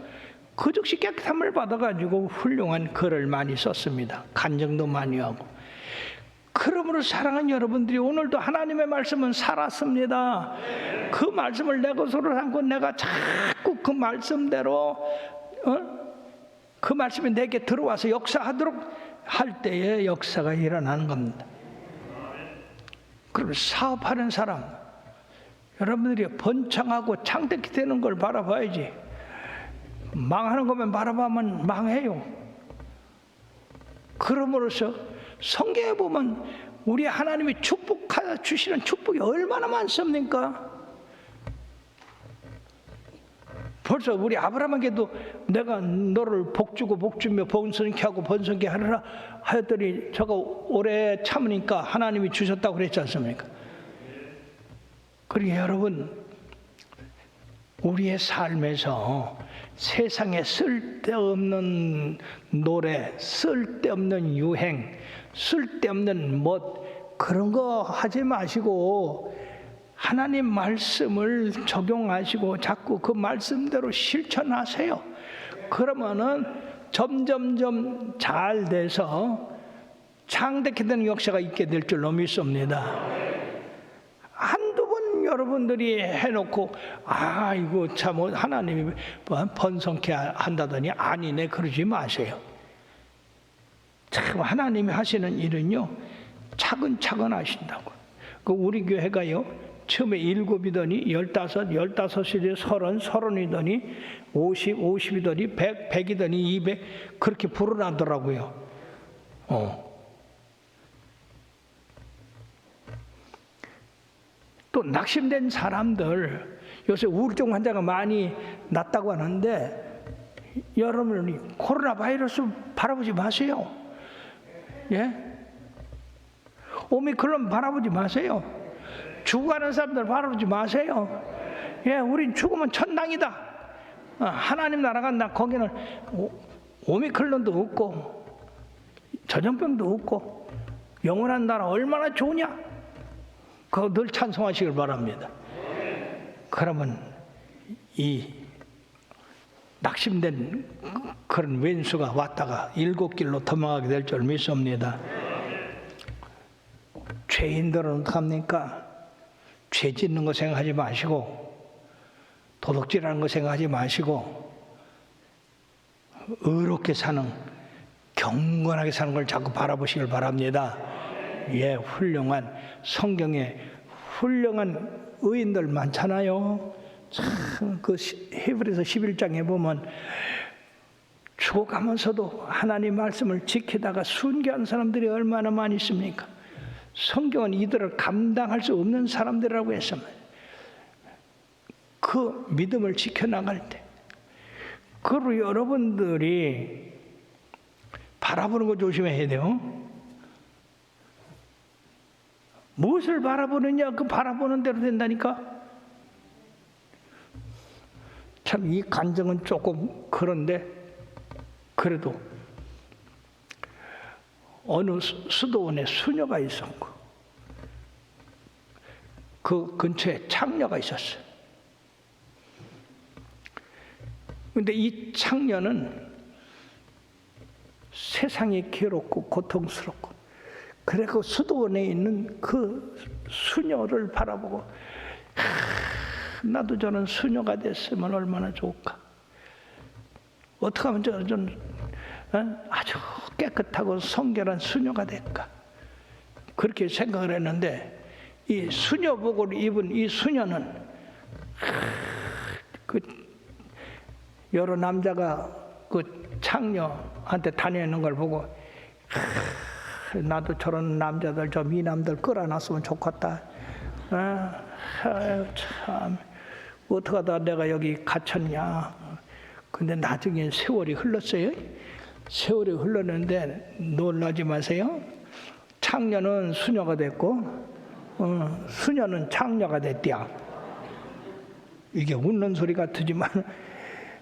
그 즉시 깨끗함을 받아가지고 훌륭한 글을 많이 썼습니다. 간증도 많이 하고. 그러므로 사랑하는 여러분들이 오늘도 하나님의 말씀은 살았습니다. 그 말씀을 내 것으로 삼고 내가 자꾸 그 말씀대로 그 말씀이 내게 들어와서 역사하도록 할 때에 역사가 일어나는 겁니다. 그럼 사업하는 사람, 여러분들이 번창하고 창대히 되는 걸 바라봐야지. 망하는 것만 바라보면 망해요. 그러므로서 성경에 보면 우리 하나님이 축복하여 주시는 축복이 얼마나 많습니까? 벌써 우리 아브라함에게도 내가 너를 복주고 복주며 번성케 하고 번성케 하리라 하였더니 저거 오래 참으니까 하나님이 주셨다고 그랬지 않습니까? 그러니까 여러분, 우리의 삶에서 세상에 쓸데없는 노래, 쓸데없는 유행, 쓸데없는 멋 그런 거 하지 마시고 하나님 말씀을 적용하시고 자꾸 그 말씀대로 실천하세요. 그러면은 점점점 잘 돼서 창대케 되는 역사가 있게 될 줄로 믿습니다. 한두 번 여러분들이 해놓고 이거 참 하나님이 번성케 한다더니 아니네 그러지 마세요. 참 하나님이 하시는 일은요 차근차근 하신다고. 그 우리 교회가요 처음에 7이더니 15, 15이더니 30, 30이더니 50, 50이더니 100, 100이더니 200 그렇게 불어나더라고요. 또 낙심된 사람들, 요새 우울증 환자가 많이 났다고 하는데 여러분이 코로나 바이러스 바라보지 마세요. 예? 오미크론 바라보지 마세요. 죽어가는 사람들 바라보지 마세요. 예, 우린 죽으면 천당이다. 하나님 나라 간다. 거기는 오미크론도 없고 전염병도 없고 영원한 나라 얼마나 좋으냐. 그거 늘 찬송하시길 바랍니다. 그러면 이 낙심된 그런 왼수가 왔다가 7길로 도망가게 될 줄 믿습니다. 죄인들은 어떡합니까? 죄 짓는 거 생각하지 마시고 도둑질하는 거 생각하지 마시고 의롭게 사는, 경건하게 사는 걸 자꾸 바라보시길 바랍니다. 예, 훌륭한 성경에 훌륭한 의인들 많잖아요. 참 그 히브리서 11장에 보면 죽어가면서도 하나님 말씀을 지키다가 순교한 사람들이 얼마나 많이 있습니까? 성경은 이들을 감당할 수 없는 사람들이라고 했습니다. 그 믿음을 지켜나갈 때, 그리고 여러분들이 바라보는 거 조심해야 돼요. 무엇을 바라보느냐, 그 바라보는 대로 된다니까. 참 이 간증은 조금 그런데 그래도 어느 수도원에 수녀가 있었고 그 근처에 창녀가 있었어요. 그런데 이 창녀는 세상이 괴롭고 고통스럽고 그래 그 수도원에 있는 그 수녀를 바라보고 나도 저는 수녀가 됐으면 얼마나 좋을까. 어떻게 하면 저는 아주 깨끗하고 성결한 수녀가 될까. 그렇게 생각을 했는데 이 수녀복을 입은 이 수녀는 그 여러 남자가 그 창녀한테 다니는 걸 보고 나도 저런 남자들 저 미남들 끌어놨으면 좋겠다. 참 어떻게 하다 내가 여기 갇혔냐. 근데 나중에 세월이 흘렀어요. 세월이 흘렀는데 놀라지 마세요. 창녀는 수녀가 됐고 수녀는 창녀가 됐대야. 이게 웃는 소리 같지만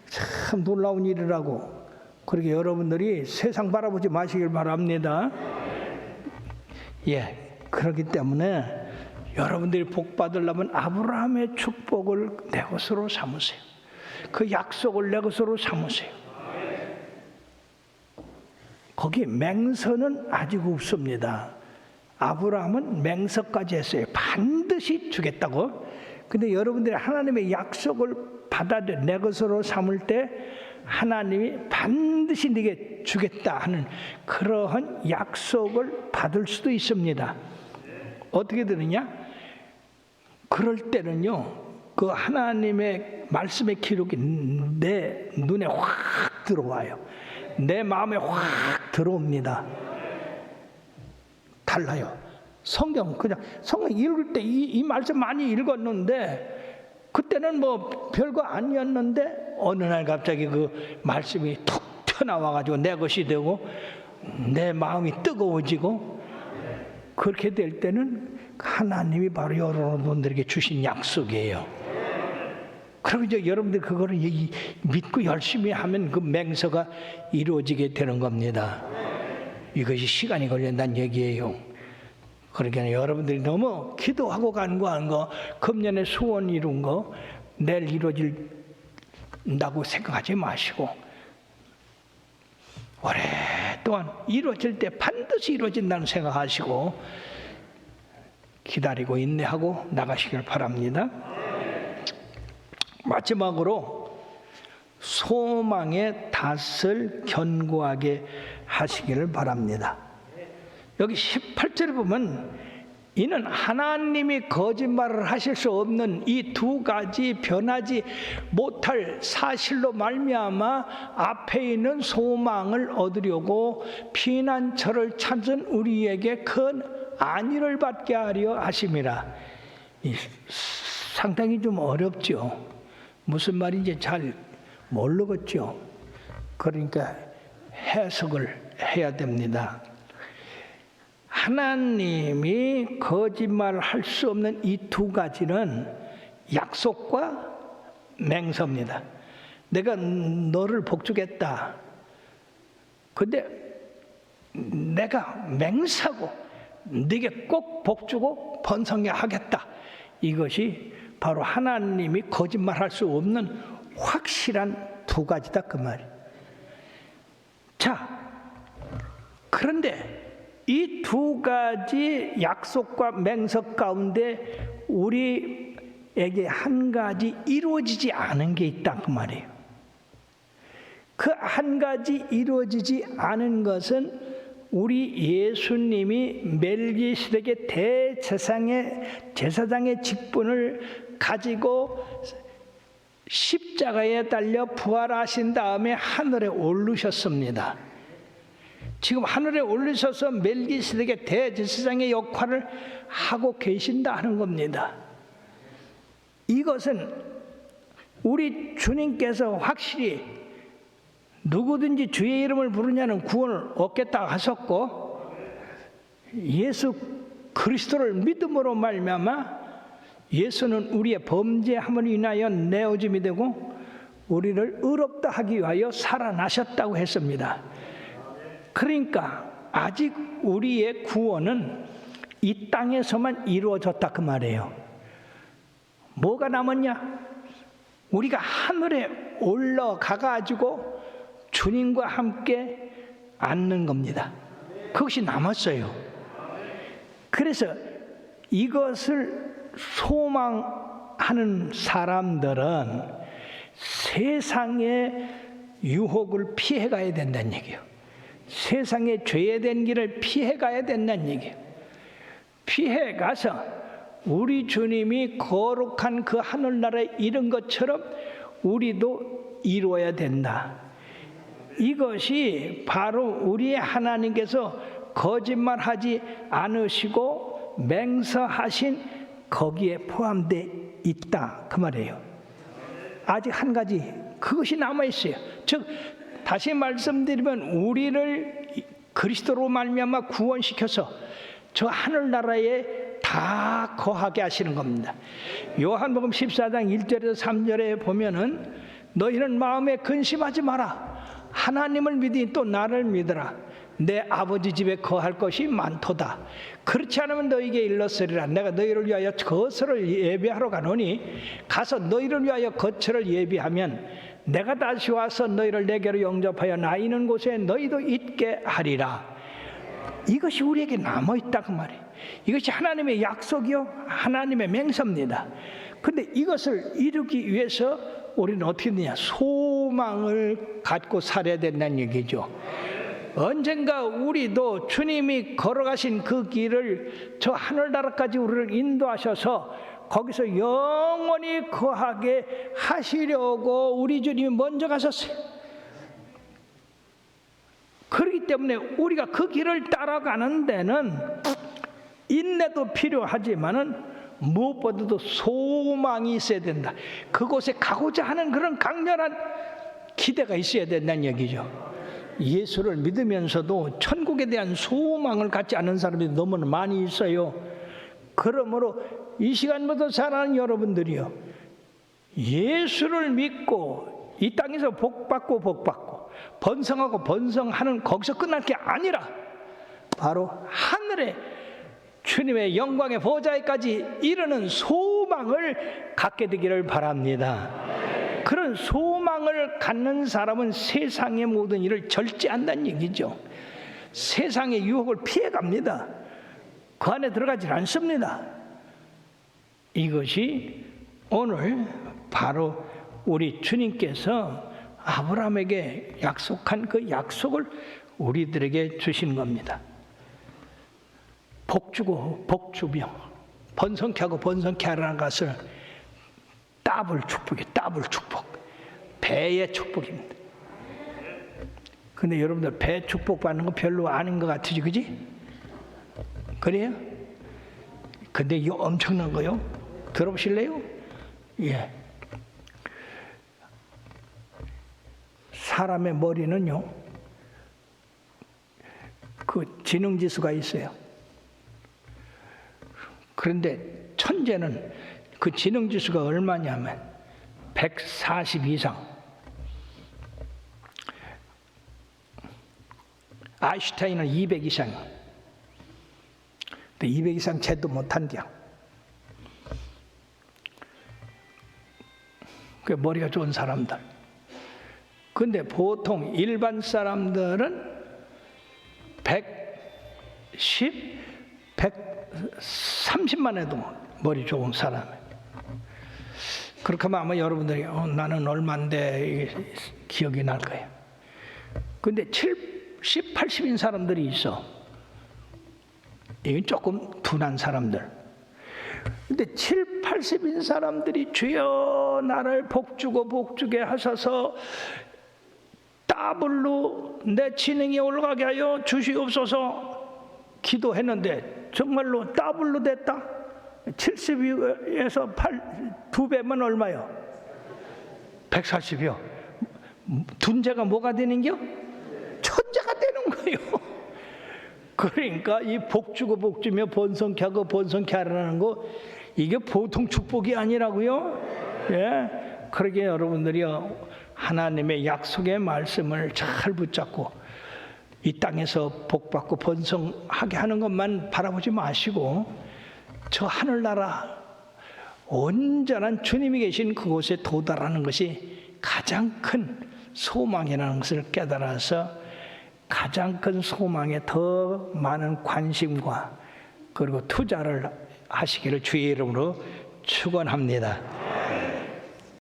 참 놀라운 일이라고. 그렇게 여러분들이 세상 바라보지 마시길 바랍니다. 예, 그렇기 때문에 여러분들이 복 받으려면 아브라함의 축복을 내 것으로 삼으세요. 그 약속을 내 것으로 삼으세요. 거기 맹서는 아직 없습니다. 아브라함은 맹서까지 했어요. 반드시 주겠다고. 근데 여러분들이 하나님의 약속을 받아들여 내 것으로 삼을 때 하나님이 반드시 네게 주겠다 하는 그러한 약속을 받을 수도 있습니다. 어떻게 되느냐? 그럴 때는요, 그 하나님의 말씀의 기록이 내 눈에 확 들어와요. 내 마음에 확 들어옵니다. 달라요. 성경 읽을 때 이 말씀 많이 읽었는데 그때는 뭐 별거 아니었는데 어느 날 갑자기 그 말씀이 툭 튀어나와가지고 내 것이 되고 내 마음이 뜨거워지고 그렇게 될 때는 하나님이 바로 여러분들에게 주신 약속이에요. 그럼 이제 여러분들 그거를 믿고 열심히 하면 그 맹서가 이루어지게 되는 겁니다. 이것이 시간이 걸린다는 얘기예요. 그러니까 여러분들이 너무 기도하고 간구한 거, 금년에 소원 이룬 거 내일 이루어진다고 생각하지 마시고 오랫동안 이루어질 때 반드시 이루어진다는 생각하시고 기다리고 인내하고 나가시길 바랍니다. 마지막으로 소망의 닷을 견고하게 하시기를 바랍니다. 여기 18절에 보면 이는 하나님이 거짓말을 하실 수 없는 이 두 가지 변하지 못할 사실로 말미암아 앞에 있는 소망을 얻으려고 피난처를 찾은 우리에게 큰 안위를 받게 하려 하심이라. 상당히 좀 어렵죠. 무슨 말인지 잘 모르겠죠. 그러니까 해석을 해야 됩니다. 하나님이 거짓말을 할 수 없는 이 두 가지는 약속과 맹서입니다. 내가 너를 복주겠다. 근데 내가 맹세하고 네게 꼭 복주고 번성하게 하겠다. 이것이 바로 하나님이 거짓말할 수 없는 확실한 두 가지다 그 말이에요. 자, 그런데 이 두 가지 약속과 맹서 가운데 우리에게 한 가지 이루어지지 않은 게 있다 그 말이에요. 그 한 가지 이루어지지 않은 것은 우리 예수님이 멜기세덱의 제사장의 직분을 가지고 십자가에 달려 부활하신 다음에 하늘에 오르셨습니다. 지금 하늘에 올리셔서 멜기세덱의 대제사장의 역할을 하고 계신다 하는 겁니다. 이것은 우리 주님께서 확실히 누구든지 주의 이름을 부르냐는 구원을 얻겠다 하셨고 예수 그리스도를 믿음으로 말미암아 예수는 우리의 범죄함을 인하여 내어짐이 되고 우리를 의롭다 하기 위하여 살아나셨다고 했습니다. 그러니까 아직 우리의 구원은 이 땅에서만 이루어졌다 그 말이에요. 뭐가 남았냐? 우리가 하늘에 올라가가지고 주님과 함께 앉는 겁니다. 그것이 남았어요. 그래서 이것을 소망하는 사람들은 세상의 유혹을 피해가야 된다는 얘기예요. 세상의 죄된 길을 피해가야 된다는 얘기예요. 피해가서 우리 주님이 거룩한 그 하늘나라에 이른 것처럼 우리도 이루어야 된다. 이것이 바로 우리의 하나님께서 거짓말하지 않으시고 맹세하신 거기에 포함되어 있다 그 말이에요. 아직 한 가지 그것이 남아있어요. 즉 다시 말씀드리면 우리를 그리스도로 말미암아 구원시켜서 저 하늘나라에 다 거하게 하시는 겁니다. 요한복음 14장 1절에서 3절에 보면은 너희는 마음에 근심하지 마라. 하나님을 믿으니 또 나를 믿으라. 내 아버지 집에 거할 것이 많도다. 그렇지 않으면 너희에게 일렀으리라. 내가 너희를 위하여 거처를 예비하러 가노니 가서 너희를 위하여 거처를 예비하면 내가 다시 와서 너희를 내게로 영접하여 나 있는 곳에 너희도 있게 하리라. 이것이 우리에게 남아있다 그 말이에요. 이것이 하나님의 약속이요 하나님의 맹세입니다. 근데 이것을 이루기 위해서 우리는 어떻게 되냐? 소망을 갖고 살아야 된다는 얘기죠. 언젠가 우리도 주님이 걸어가신 그 길을 저 하늘나라까지 우리를 인도하셔서 거기서 영원히 거하게 하시려고 우리 주님이 먼저 가셨어요. 그렇기 때문에 우리가 그 길을 따라가는 데는 인내도 필요하지만은 무엇보다도 소망이 있어야 된다. 그곳에 가고자 하는 그런 강렬한 기대가 있어야 된다는 얘기죠. 예수를 믿으면서도 천국에 대한 소망을 갖지 않는 사람이 너무나 많이 있어요. 그러므로 이 시간부터 살아가는 여러분들이요, 예수를 믿고 이 땅에서 복받고 번성하고 번성하는 거기서 끝날 게 아니라 바로 하늘에 주님의 영광의 보좌에까지 이르는 소망을 갖게 되기를 바랍니다. 그런 소망을 갖는 사람은 세상의 모든 일을 절제한다는 얘기죠. 세상의 유혹을 피해갑니다. 그 안에 들어가지 않습니다. 이것이 오늘 바로 우리 주님께서 아브라함에게 약속한 그 약속을 우리들에게 주신 겁니다. 복주고 복주며 번성케 하고 번성케 하라는 것을 더블 축복이에요. 더블 축복. 배의 축복입니다. 근데 여러분들 배 축복 받는 거 별로 아닌 것 같으지, 그지? 그래요? 근데 이거 엄청난 거요. 들어보실래요? 예. 사람의 머리는요, 그 지능지수가 있어요. 그런데 천재는 그 지능지수가 얼마냐면 140 이상. 아인슈타인은 200 이상이에요. 근데 200 이상 쟤도 못한대요. 그 머리가 좋은 사람들. 근데 보통 일반 사람들은 110, 130만 해도 머리 좋은 사람이에요. 그렇게 하면 아마 여러분들이 나는 얼마인데 기억이 날 거예요. 근데 70, 80인 사람들이 있어. 이건 조금 둔한 사람들. 근데 7, 80인 사람들이 주여 나를 복주게 하셔서 더블로 내 지능이 올라가게 하여 주시옵소서 기도했는데 정말로 더블로 됐다? 70에서 2배면 얼마요? 140이요. 둔재가 뭐가 되는겨? 천재가 되는 거예요. 그러니까 이 복주며 번성케 하고 번성케 하라는 거, 이게 보통 축복이 아니라고요. 예, 그러게 여러분들이요, 하나님의 약속의 말씀을 잘 붙잡고 이 땅에서 복받고 번성하게 하는 것만 바라보지 마시고 저 하늘나라 온전한 주님이 계신 그곳에 도달하는 것이 가장 큰 소망이라는 것을 깨달아서 가장 큰 소망에 더 많은 관심과 그리고 투자를 하시기를 주의 이름으로 축원합니다.